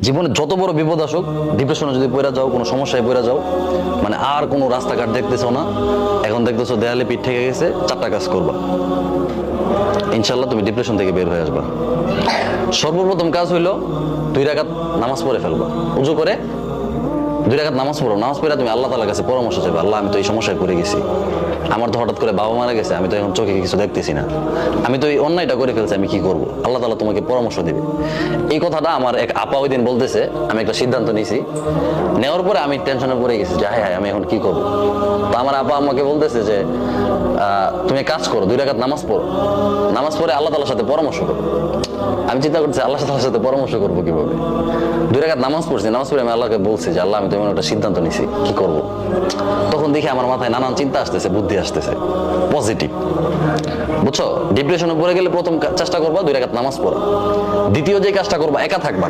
জীবনে যত বড় বিপদ আসুক, ডিপ্রেশনে যদি পড়ে যাও, কোনো সমস্যায় পড়ে যাও, মানে আর কোনো রাস্তাঘাট দেখতেছো না, এখন দেখতেছো দেয়ালে পিঠ থেকে গেছে, চারটা কাজ করবা, ইনশাল্লাহ তুমি ডিপ্রেশন থেকে বের হয়ে আসবা। সর্বপ্রথম কাজ হইলো 2 রাকাত নামাজ পড়ে ফেলবা। উজু করে 2 রাকাত নামাজ পড়ো। নামাজ পড়ে তুমি আল্লাহ তাআলার কাছে পরামর্শ চাইবে, আল্লাহ আমি তো এই সমস্যায় পড়ে গেছি, আমার তো হঠাৎ করে বাবা মারা গেছে, আমি তো এখন চোখে কিছু দেখতেছি না, আমি তো এই অন্যায়টা করে ফেলছি, আমি কি করব? আল্লাহ তাআলা তোমাকে পরামর্শ দিবে। এই কথাটা আমার এক আপা ওই দিন বলতেছে, আমি একটা সিদ্ধান্ত নিয়েছি, নেওয়ার পরে আমি টেনশনে পড়ে গেছি যে হায় হায় আমি এখন কি করব। তো আমার আপা আমাকে বলতেছে যে তুমি কাজ করো, 2 রাকাত নামাজ পড়ো, নামাজ পড়ে আল্লাহ তাআলার সাথে পরামর্শ করো। আমি চিন্তা করছি আল্লাহ তাআলার সাথে পরামর্শ করবো কিভাবে। 2 রাকাত নামাজ পড়ছি, নামাজ পড়ে আমি আল্লাহকে বলছি যে আল্লাহ আমি তো এমন একটা সিদ্ধান্ত নিছি, কি করব। তখন দেখি আমার মাথায় নানান চিন্তা আসতেছে, বুদ্ধি আসতেছে, পজিটিভ। বুঝছো, ডিপ্রেশনে পড়ে গেলে প্রথম চেষ্টা করবা 2 রাকাত নামাজ পড়া। দ্বিতীয় যে কাজটা করবা, একা থাকবা।